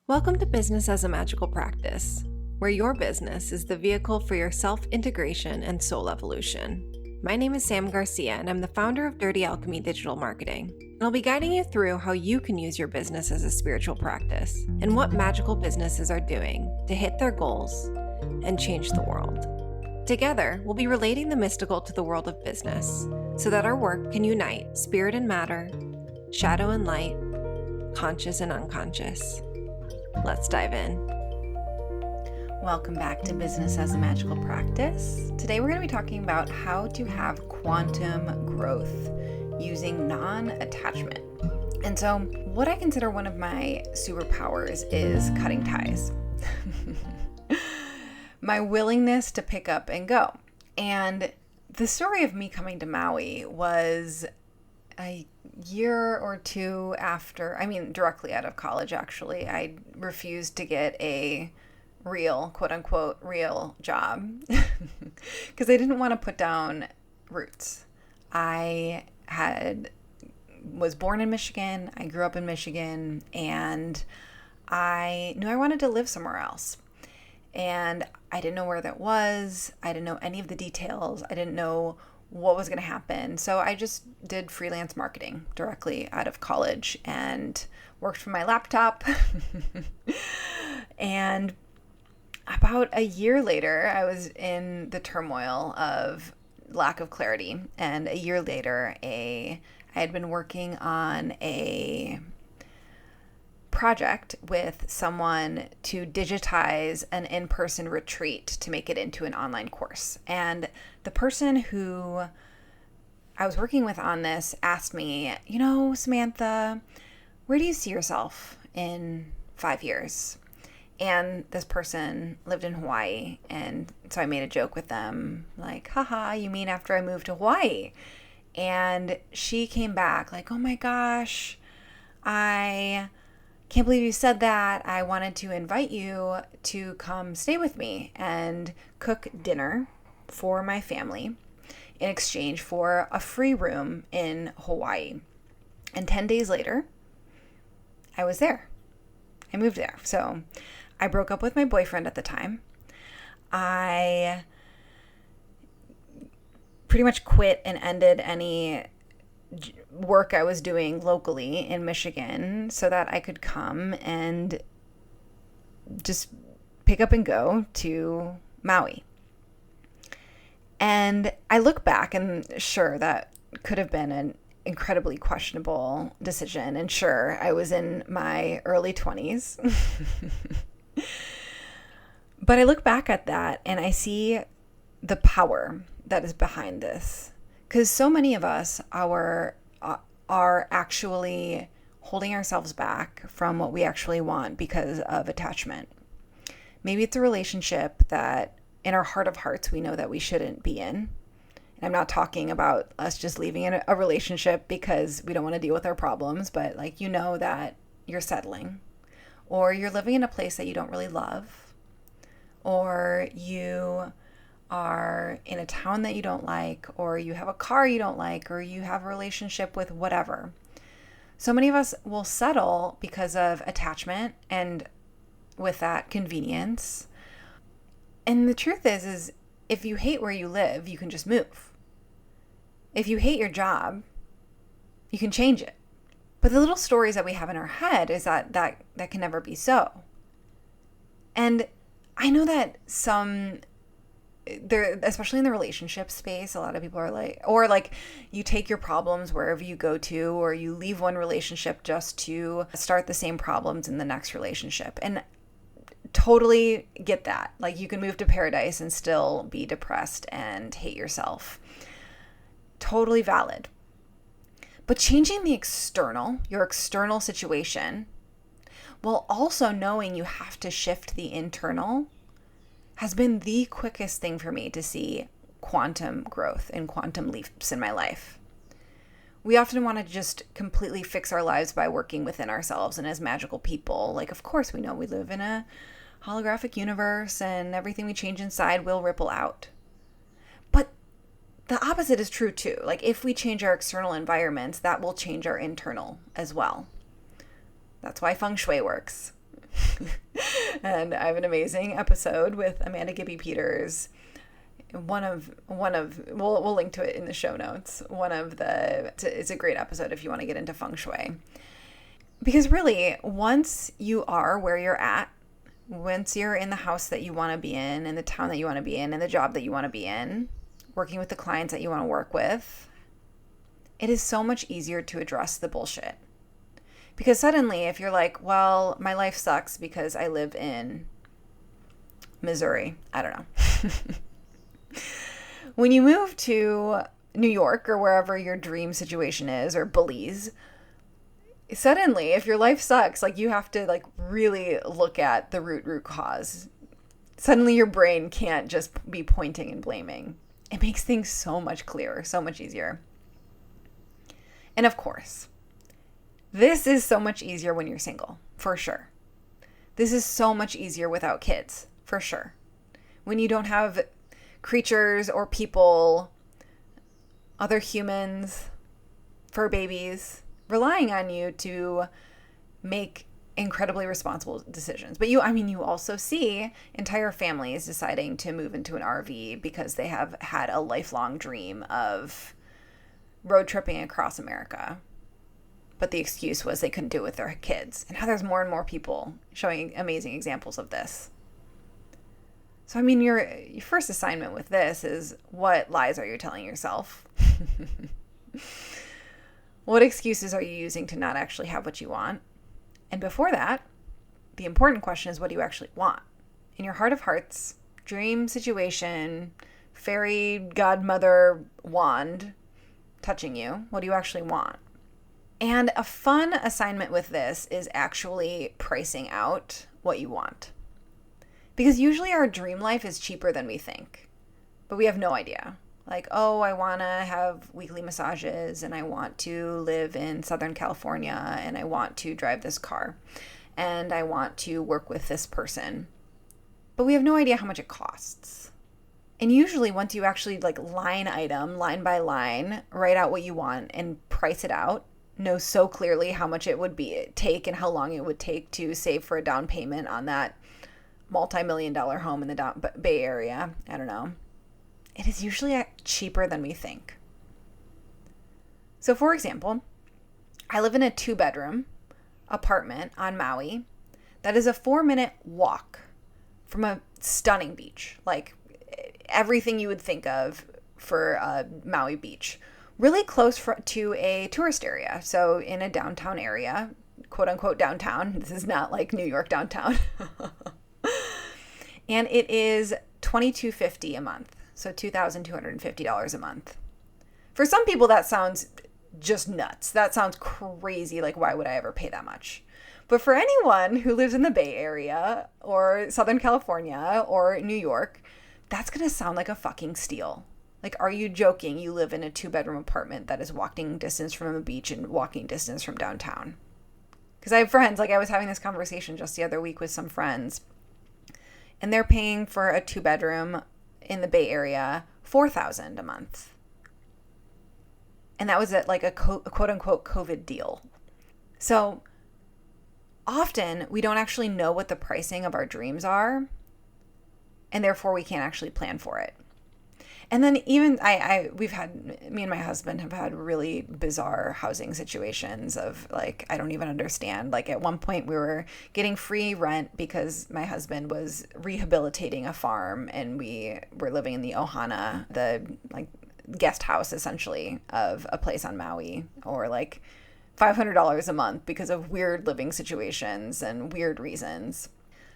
Welcome to Business as a Magical Practice, where your business is the vehicle for your self-integration and soul evolution. My name is Sam Garcia, and I'm the founder of Dirty Alchemy Digital Marketing. And I'll be guiding you through how you can use your business as a spiritual practice and what magical businesses are doing to hit their goals and change the world. Together, we'll be relating the mystical to the world of business so that our work can unite spirit and matter, shadow and light, conscious and unconscious. Let's dive in. Welcome back to Business as a Magical Practice. Today we're going to be talking about how to have quantum growth using non-attachment. And so what I consider one of my superpowers is cutting ties. My willingness to pick up and go. And the story of me coming to Maui was a year or two after, directly out of college, actually. I refused to get a real, quote unquote, real job because I didn't want to put down roots. I was born in Michigan. I grew up in Michigan, and I knew I wanted to live somewhere else. And I didn't know where that was. I didn't know any of the details. I didn't know what was going to happen. So I just did freelance marketing directly out of college and worked from my laptop. And about a year later, I was in the turmoil of lack of clarity. And a year later, I had been working on a project with someone to digitize an in-person retreat to make it into an online course. And the person who I was working with on this asked me, Samantha, where do you see yourself in 5 years? And this person lived in Hawaii. And so I made a joke with them, like, haha, you mean after I moved to Hawaii? And she came back like, oh my gosh, I can't believe you said that. I wanted to invite you to come stay with me and cook dinner for my family in exchange for a free room in Hawaii. And 10 days later, I was there. I moved there. So I broke up with my boyfriend at the time. I pretty much quit and ended any work I was doing locally in Michigan so that I could come and just pick up and go to Maui. And I look back, and sure, that could have been an incredibly questionable decision. And sure, I was in my early 20s. But I look back at that and I see the power that is behind this. Because so many of us are actually holding ourselves back from what we actually want because of attachment. Maybe it's a relationship that in our heart of hearts we know that we shouldn't be in. And I'm not talking about us just leaving in a relationship because we don't want to deal with our problems, but that you're settling, or you're living in a place that you don't really love, or you are in a town that you don't like, or you have a car you don't like, or you have a relationship with whatever. So many of us will settle because of attachment and with that convenience. And the truth is if you hate where you live, you can just move. If you hate your job, you can change it. But the little stories that we have in our head is that can never be so. And I know that especially in the relationship space, a lot of people are like, you take your problems wherever you go to, or you leave one relationship just to start the same problems in the next relationship. And totally get that. Like, you can move to paradise and still be depressed and hate yourself. Totally valid. But changing your external situation, while also knowing you have to shift the internal, has been the quickest thing for me to see quantum growth and quantum leaps in my life. We often want to just completely fix our lives by working within ourselves and as magical people. Like, of course, we know we live in a holographic universe and everything we change inside will ripple out. But the opposite is true too. Like, if we change our external environments, that will change our internal as well. That's why feng shui works. And I have an amazing episode with Amanda Gibby Peters. We'll link to it in the show notes. It's a great episode if you want to get into feng shui. Because really, once you are where you're at, once you're in the house that you want to be in the town that you want to be in, and the job that you want to be in, working with the clients that you want to work with, it is so much easier to address the bullshit. Because suddenly, if you're like, well, my life sucks because I live in Missouri, I don't know. When you move to New York or wherever your dream situation is, or Belize, suddenly, if your life sucks, like, you have to like really look at the root cause. Suddenly your brain can't just be pointing and blaming. It makes things so much clearer, so much easier. And of course, this is so much easier when you're single, for sure. This is so much easier without kids, for sure. When you don't have creatures or people, other humans, fur babies, relying on you to make incredibly responsible decisions. But you also see entire families deciding to move into an RV because they have had a lifelong dream of road tripping across America. But the excuse was they couldn't do it with their kids. And now there's more and more people showing amazing examples of this. So, your first assignment with this is, what lies are you telling yourself? What excuses are you using to not actually have what you want? And before that, the important question is, what do you actually want? In your heart of hearts, dream situation, fairy godmother wand touching you, what do you actually want? And a fun assignment with this is actually pricing out what you want. Because usually our dream life is cheaper than we think, but we have no idea. Like, oh, I want to have weekly massages, and I want to live in Southern California, and I want to drive this car, and I want to work with this person. But we have no idea how much it costs. And usually once you actually line by line, write out what you want and price it out, know so clearly how much it would take and how long it would take to save for a down payment on that multi-million-dollar home in the Bay Area, I don't know. It is usually cheaper than we think. So for example, I live in a 2-bedroom apartment on Maui that is a 4-minute walk from a stunning beach, like everything you would think of for a Maui beach. Really close to a tourist area. So in a downtown area, quote unquote downtown. This is not like New York downtown. And it is $2,250 a month. So $2,250 a month. For some people, that sounds just nuts. That sounds crazy. Like, why would I ever pay that much? But for anyone who lives in the Bay Area or Southern California or New York, that's going to sound like a fucking steal. Like, are you joking? You live in a 2-bedroom apartment that is walking distance from a beach and walking distance from downtown. Because I have friends, I was having this conversation just the other week with some friends, and they're paying for a 2-bedroom in the Bay Area $4,000 a month. And that was at a quote unquote COVID deal. So often we don't actually know what the pricing of our dreams are, and therefore we can't actually plan for it. And then even me and my husband have had really bizarre housing situations of I don't even understand. At one point we were getting free rent because my husband was rehabilitating a farm, and we were living in the Ohana, the guest house essentially of a place on Maui, or $500 a month because of weird living situations and weird reasons.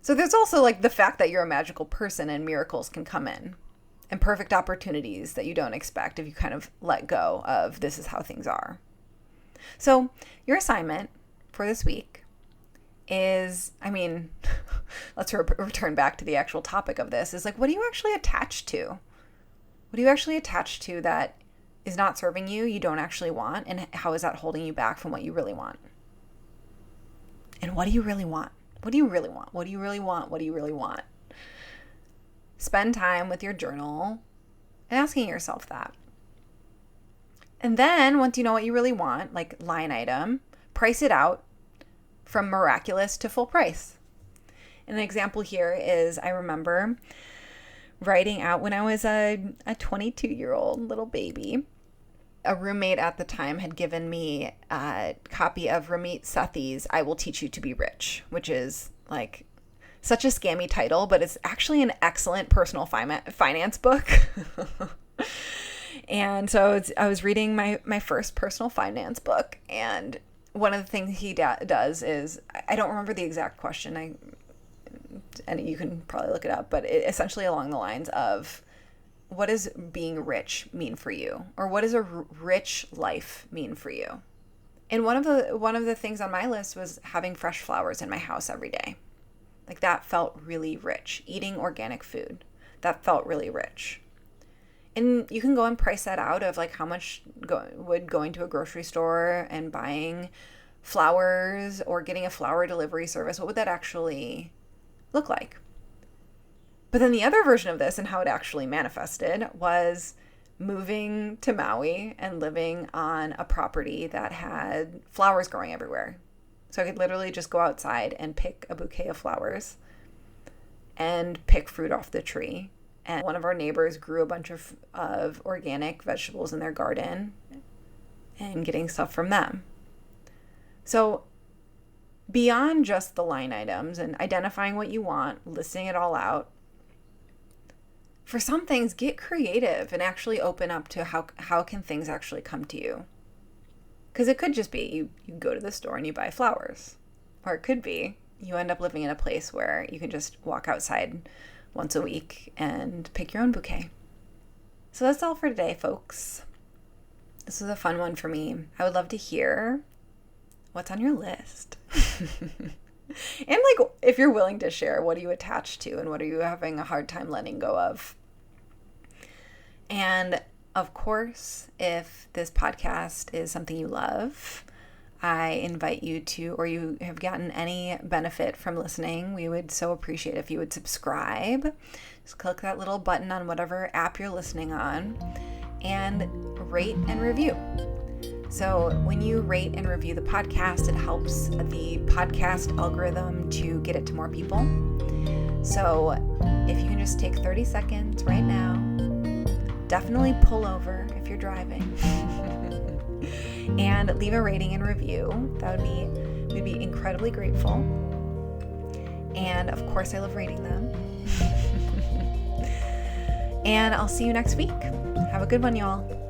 So there's also the fact that you're a magical person and miracles can come in. And perfect opportunities that you don't expect if you kind of let go of this is how things are. So your assignment for this week is, let's return back to the actual topic of this, is what are you actually attached to? What are you actually attached to that is not serving you, you don't actually want, and how is that holding you back from what you really want? And what do you really want? What do you really want? What do you really want? What do you really want? Spend time with your journal and asking yourself that. And then once you know what you really want, line item, price it out from miraculous to full price. An example here is I remember writing out when I was a 22-year-old little baby. A roommate at the time had given me a copy of Ramit Sethi's I Will Teach You to Be Rich, which is like such a scammy title, but it's actually an excellent personal finance book. And so I was reading my first personal finance book, and one of the things he does is, I don't remember the exact question, and you can probably look it up, but it essentially along the lines of, what does being rich mean for you? Or what does a rich life mean for you? And one of the things on my list was having fresh flowers in my house every day. Like, that felt really rich. Eating organic food, that felt really rich. And you can go and price that out of like how much would going to a grocery store and buying flowers or getting a flower delivery service, what would that actually look like? But then the other version of this and how it actually manifested was moving to Maui and living on a property that had flowers growing everywhere. So I could literally just go outside and pick a bouquet of flowers and pick fruit off the tree. And one of our neighbors grew a bunch of organic vegetables in their garden and getting stuff from them. So beyond just the line items and identifying what you want, listing it all out, for some things, get creative and actually open up to how can things actually come to you. Because it could just be you go to the store and you buy flowers. Or it could be you end up living in a place where you can just walk outside once a week and pick your own bouquet. So that's all for today, folks. This was a fun one for me. I would love to hear what's on your list. And like, if you're willing to share, what are you attached to and what are you having a hard time letting go of? And of course, if this podcast is something you love, I invite you to, or you have gotten any benefit from listening, we would so appreciate if you would subscribe. Just click that little button on whatever app you're listening on and rate and review. So when you rate and review the podcast, it helps the podcast algorithm to get it to more people. So if you can just take 30 seconds right now, definitely pull over if you're driving and leave a rating and review. We'd be incredibly grateful. And of course, I love reading them. And I'll see you next week. Have a good one, y'all.